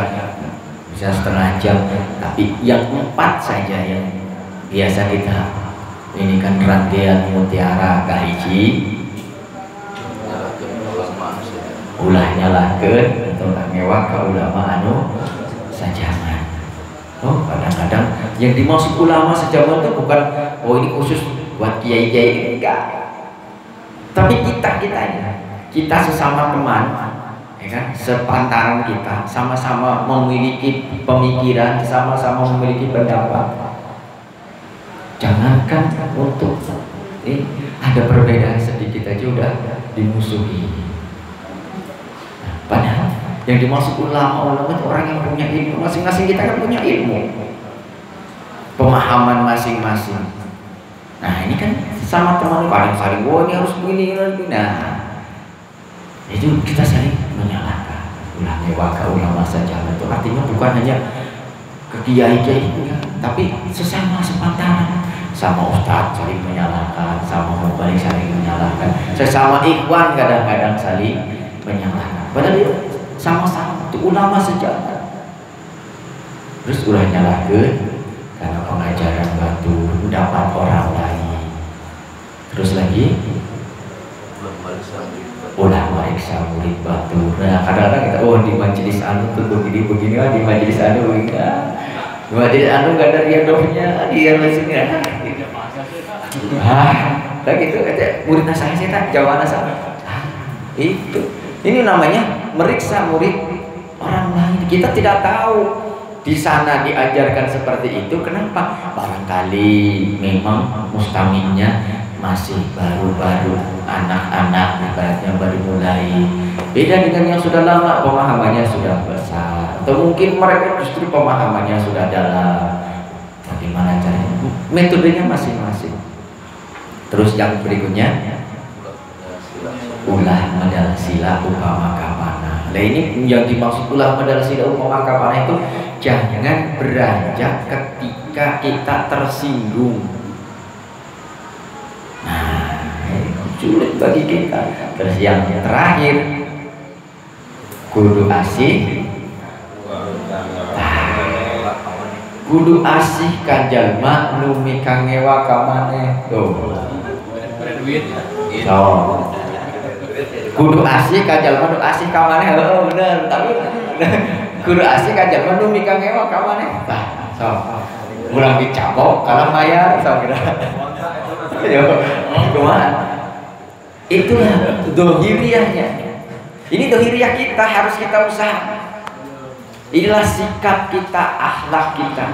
bisa setengah jam, tapi yang 4 saja yang biasa kita ini kan rangkaian mutiara kahiji ulah nyalahkeun atau mewah ka ulama anu sajaman. Oh, kadang-kadang yang dimaksud ulama sejaman itu bukan oh ini khusus buat kiai-kiai, enggak. Tapi kita sesama teman, ya kan, sepantaran kita, sama-sama memiliki pemikiran, sama-sama memiliki pendapat. Jangankan untuk ada perbedaan sedikit aja udah dimusuhi. Nah, padahal yang dimaksud ulama itu orang yang punya ilmu. Masing-masing kita kan punya ilmu, pemahaman masing-masing. Nah ini kan sama teman kadang saling, oh ini harus begini. Nah itu kita saling menyalah. ulama waka ulama sejaman itu artinya bukan hanya ke kiai-kiai, tapi sesama sepantaran, sama ustadz saling menyalahkan, sama mubalik saling menyalahkan, sesama ikhwan kadang-kadang saling menyalahkan. Padahal itu sama-sama itu ulama sejaman. Terus ulah nyalahkan karena pengajaran batu mendapat orang lain. Terus lagi ulah meriksa murid batu. Nah kadang-kadang kita di majelis anu tuh begini di majelis anu begini. Di majelis anu gak ada riadohnya, dia maksudnya. Tak gitu aja murid saya tak jawaban sama. Itu. Ini namanya meriksa murid orang lain. Kita tidak tahu di sana diajarkan seperti itu. Kenapa? Barangkali memang mustaminya masih baru-baru, anak-anak ibaratnya baru mulai. Beda dengan yang sudah lama, pemahamannya sudah besar. Atau mungkin mereka justru pemahamannya sudah dalam. Bagaimana caranya? Metodenya masing-masing. Terus yang berikutnya, ulah medal sila upama kapana. Nah ini yang dimaksud ulah medal sila upama kapana itu jangan beranjak ketika kita tersinggung. Nah, sulit bagi kita. Terus yang terakhir, kudu asih. Kudu asih kanjalma numi kangewa kamane. Kudu asih kanjalma nu asih kamane. Bener, tapi kudu asih kanjalma numi kangewa kamane. So, ulang dicabok karena bayar, so kira. Yo, kumaha? Itulah dohiriyahnya. Ini dohiriyah kita, harus kita usaha. Inilah sikap kita, akhlak kita.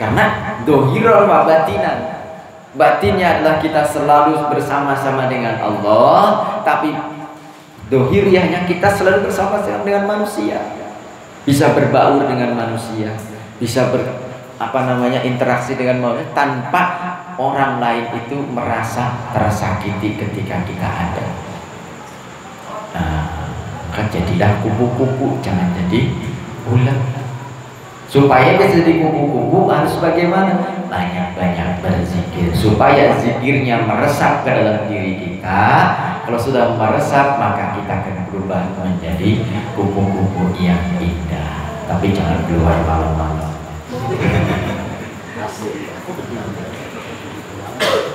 Karena dohirul wa batinan. Batinnya adalah kita selalu bersama-sama dengan Allah, tapi dohiriyahnya kita selalu bersama-sama dengan manusia. Bisa berbaur dengan manusia, bisa interaksi dengan manusia tanpa orang lain itu merasa tersakiti ketika kita ada. Nah, kan jadilah kupu-kupu, jangan jadi ular. Supaya bisa jadi kupu-kupu harus bagaimana? Banyak-banyak berzikir supaya zikirnya meresap ke dalam diri kita. Kalau sudah meresap maka kita akan berubah menjadi kupu-kupu yang indah. Tapi jangan keluar malam-malam.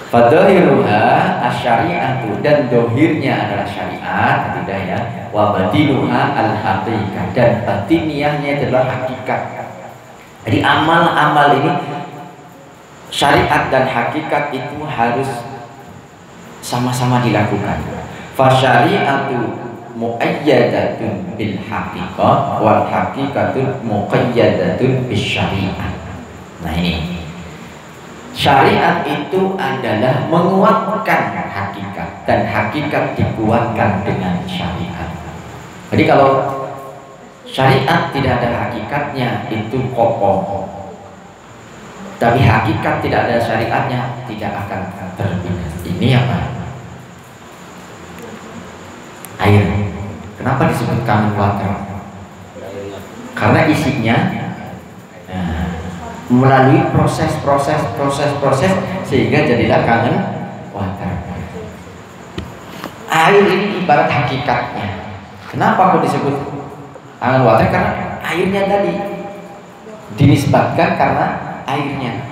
Fadhahiruha asyari'atu, dan dohirnya adalah syariat, tidak ya. Wa batinuha al-haqiqah, dan batiniahnya adalah hakikat. Jadi amal-amal ini, syariat dan hakikat itu harus sama-sama dilakukan. Fasyari'atu muqayyadatun bil haqiqah wal haqiqatu muqayyadatun bis syari'ah. Nah ini syariat itu adalah menguatkan hakikat, dan hakikat dikuatkan dengan syariat. Jadi kalau syariat tidak ada hakikatnya itu kokoh, tapi hakikat tidak ada syariatnya tidak akan terbina. Ini apa? Air. Kenapa disebut common water? Karena isinya melalui proses sehingga jadilah common water. Air ini ibarat hakikatnya. Kenapa kok disebut common water? Karena airnya tadi dinisbatkan karena airnya.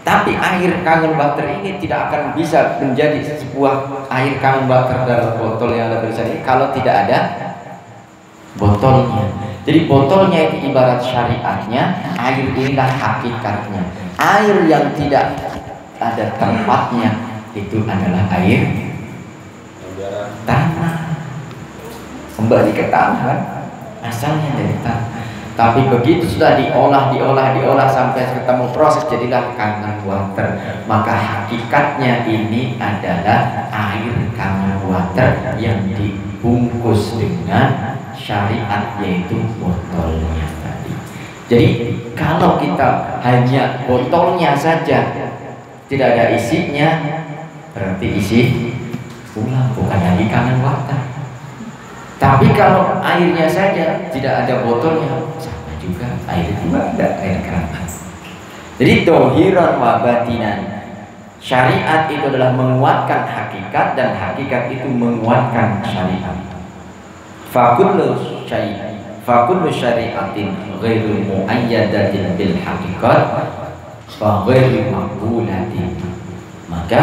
Tapi air common water ini tidak akan bisa menjadi sebuah air common water dalam botol yang ada tulisannya kalau tidak ada botolnya. Jadi botolnya itu ibarat syariatnya, air inilah hakikatnya. Air yang tidak ada tempatnya itu adalah air tanah. Kembali ke tanah kan, asalnya dari tanah. Tapi begitu sudah diolah sampai ketemu proses jadilah common water. Maka hakikatnya ini adalah air common water yang dibungkus dengan syariat, yaitu botolnya tadi. Jadi kalau kita hanya botolnya saja tidak ada isinya, berarti isi ulang, bukan lagi common water. Tapi kalau airnya saja tidak ada botolnya, sama juga air itu ada air keran. Jadi dohiran wa batinan, syariat itu adalah menguatkan hakikat dan hakikat itu menguatkan syariat. Fakullu syariatin ghairu muayyadatin bil hakikat fa ghairu maqbulatin. Maka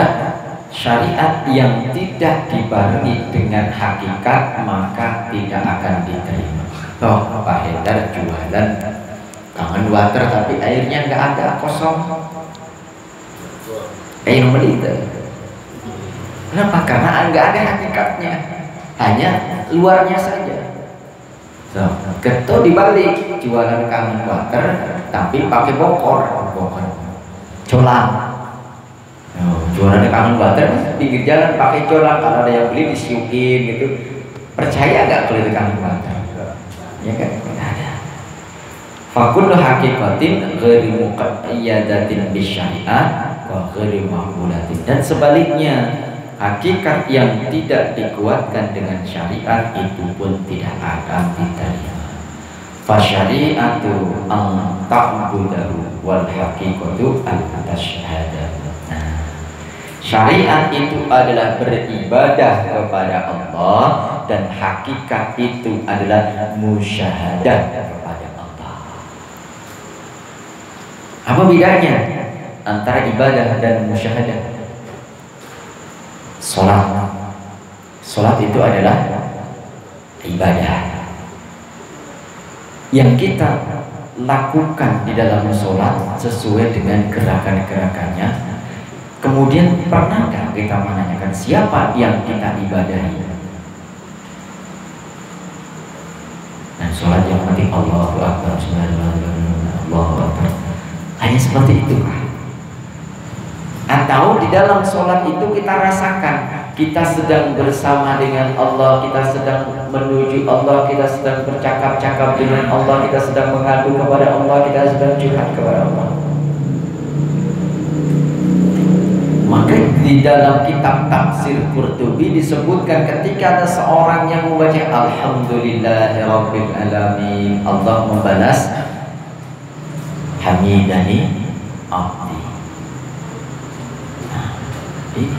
syariat yang tidak dibarengi dengan hakikat maka tidak akan diterima. Toh Pak Hendar jualan kangen water tapi airnya nggak ada, kosong. Air melita. Kenapa? Karena nggak ada hakikatnya, hanya luarnya saja. So, keto dibalik jualan kangen water tapi pakai bokor, colang. Jualan kangen water pinggir jalan pakai colang, kalau ada yang beli disiukin gitu. Percaya nggak kalau itu kangen water? Ya kan? Nggak ada. Fakullu hakikatin ghairu muqayyadatin bisyariat wa ghairu maqbulatin. Dan sebaliknya, hakikat yang tidak dikuatkan dengan syariat itu pun tidak akan diterima. Fasyari'atu an ta'budahu wal haqiqatu an tashhadahu. Syariat itu adalah beribadah kepada Allah dan hakikat itu adalah musyahadah kepada Allah. Apa bedanya antara ibadah dan musyahadah? Salat itu adalah ibadah yang kita lakukan di dalam salat sesuai dengan gerakan-gerakannya. Kemudian pernahkah kita menanyakan siapa yang kita ibadahi? Dan sholat yang penting Allahu Akbar, Allahu Akbar. Hanya seperti itu. Atau di dalam sholat itu kita rasakan kita sedang bersama dengan Allah, kita sedang menuju Allah, kita sedang bercakap-cakap dengan Allah, kita sedang mengadu kepada Allah, kita sedang curhat kepada Allah. Maka di dalam kitab tafsir Qurtubi disebutkan ketika ada seorang yang membaca Alhamdulillahirabbil alamin, Allah membalas hamidani abdi.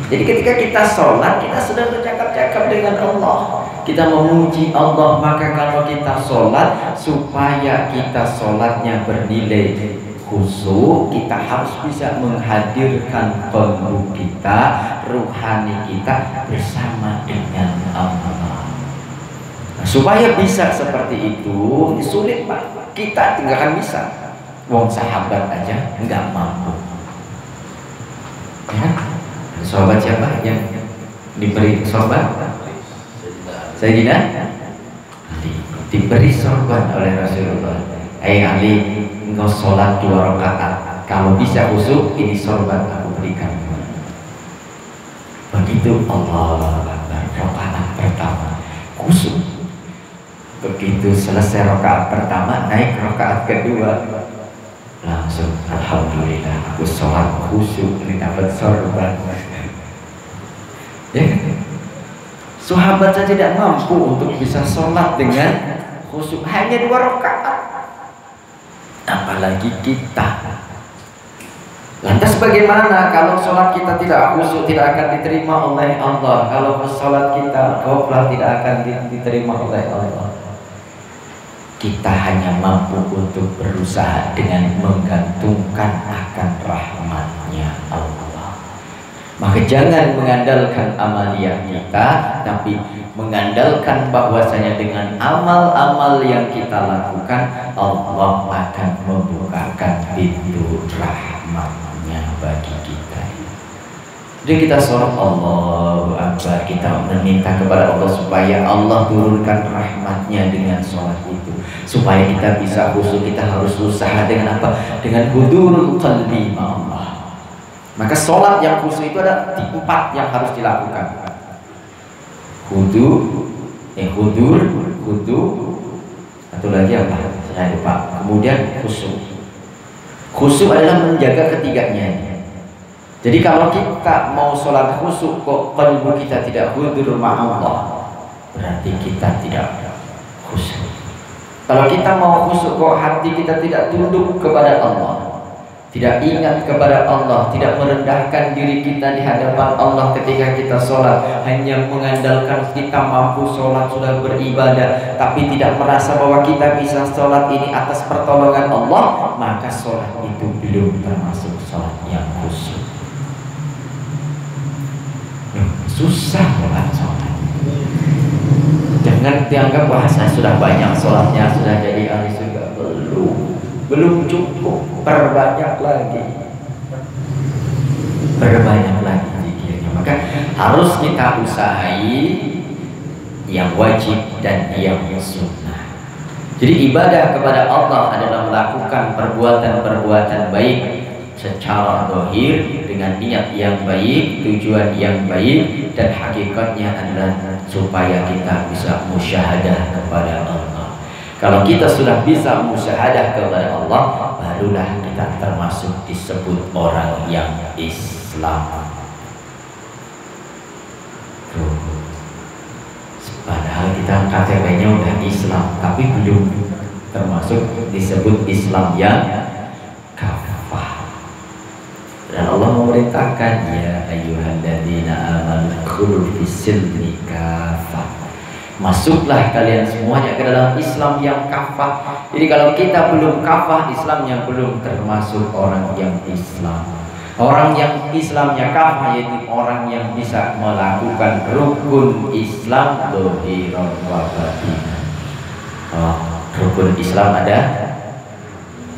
Jadi ketika kita sholat, kita sedang bercakap-cakap dengan Allah, kita memuji Allah. Maka kalau kita sholat, supaya kita sholatnya bernilai khusyuk, kita harus bisa menghadirkan qalbu kita, ruhani kita bersama dengan Allah. Supaya bisa seperti itu, sulit Pak. Kita tidak akan bisa. Wong sahabat aja nggak mampu. Ya? Sahabat siapa yang diberi sorban? Sayyidina Ali diberi sorban oleh Rasulullah. Ali, engkau sholat 2 rakaat, kalau bisa khusyuk, ini sorban aku berikan. Begitu Allah Akbar, rakaat pertama khusyuk. Begitu selesai rakaat pertama, naik rakaat kedua, langsung alhamdulillah aku sholat khusyuk, ini dapat sorban. Ya, sahabat saja tidak mampu untuk bisa sholat dengan khusyuk, hanya 2 rakaat. Apalagi kita. Lantas bagaimana kalau sholat kita tidak khusyuk, tidak akan diterima oleh Allah? Kalau sholat kita ghaflah, tidak akan diterima oleh Allah. Kita hanya mampu untuk berusaha dengan menggantungkan akan rahmatnya Allah. Maka jangan mengandalkan amaliyah kita, tapi mengandalkan bahwasanya dengan amal-amal yang kita lakukan, Allah akan membukakan pintu rahmatnya bagi kita. Jadi kita sholat Allahu Akbar, kita meminta kepada Allah supaya Allah turunkan rahmatnya dengan sholat itu. Supaya kita bisa khusyuk, kita harus usaha dengan apa? Dengan hudurul qalbi Allah. Maka sholat yang khusyuk itu ada 4 yang harus dilakukan. Hudur, atau lagi apa? Saya lupa. Kemudian khusyuk. Khusyuk adalah menjaga ketiganya. Jadi kalau kita mau sholat khusyuk kok qalbu kita tidak hudur ma'allah, berarti kita tidak khusyuk. Kalau kita mau khusyuk kok hati kita tidak tunduk kepada Allah, tidak ingat kepada Allah, tidak merendahkan diri kita di hadapan Allah ketika kita sholat, hanya mengandalkan kita mampu sholat, sudah beribadah, tapi tidak merasa bahwa kita bisa sholat ini atas pertolongan Allah, maka sholat itu belum termasuk sholat yang khusyuk. Susah bukan sholat. Jangan dianggap wah saya sudah banyak sholatnya, sudah jadi ahli surga. Belum cukup, perbanyak lagi zikirnya. Maka harus kita usahai yang wajib dan yang sunnah. Jadi ibadah kepada Allah adalah melakukan perbuatan-perbuatan baik secara zahir dengan niat yang baik, tujuan yang baik, dan hakikatnya adalah supaya kita bisa musyahadah kepada Allah. Kalau kita sudah bisa musyahadah kepada Allah, barulah kita termasuk disebut orang yang Islam. Padahal kita KTP-nya udah Islam, tapi belum termasuk disebut Islam yang kafah. Dan Allah memerintahkan, ya ayyuhalladzina amanu khulu fis-silmi kafah. Masuklah kalian semuanya ke dalam Islam yang kafah. Jadi kalau kita belum kafah, Islamnya belum termasuk orang yang Islam. Orang yang Islamnya kafah yaitu orang yang bisa melakukan rukun Islam zahiran wa batinan. Rukun Islam ada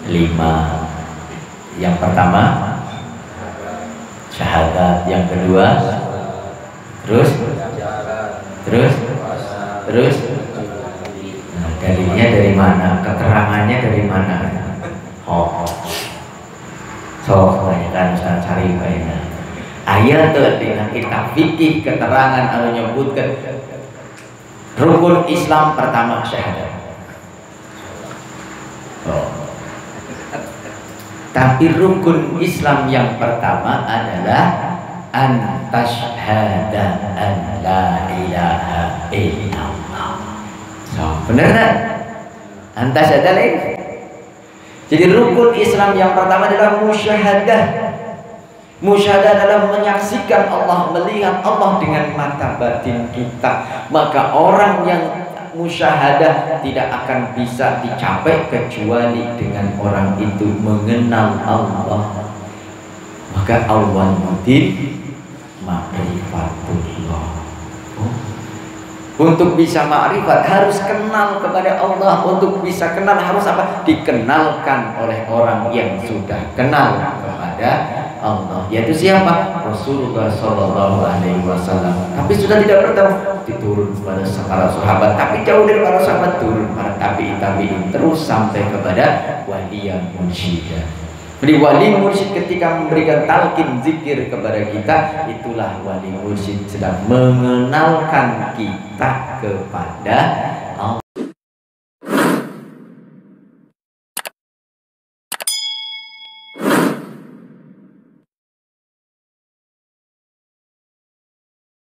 5. Yang pertama syahadat, yang kedua terus dalilnya dari mana, keterangannya dari mana? So tanyakan Ustaz cari banyak ayat dengan kitab fikih keterangan anu nyebutkan rukun Islam pertama syahadat. Tapi rukun Islam yang pertama adalah an tashhada an la ilaha illallah. So, benar tak? An tashhada lain. Jadi rukun Islam yang pertama adalah musyahadah. Musyahadah adalah menyaksikan Allah, melihat Allah dengan mata batin kita. Maka orang yang musyahadah tidak akan bisa dicapai kecuali dengan orang itu mengenal Allah. Maka awal mudin ma'rifatullah. Untuk bisa ma'rifat harus kenal kepada Allah. Untuk bisa kenal harus apa? Dikenalkan oleh orang yang sudah kenal kepada Allah. Yaitu siapa? Rasulullah Shallallahu Alaihi Wasallam. Tapi sudah tidak bertemu, diturun kepada para sahabat. Tapi jauh dari para sahabat turun para tabi'in terus sampai kepada wali yang mursyidah. Jadi wali mursyid ketika memberikan talqin zikir kepada kita, itulah wali mursyid sedang mengenalkan kita kepada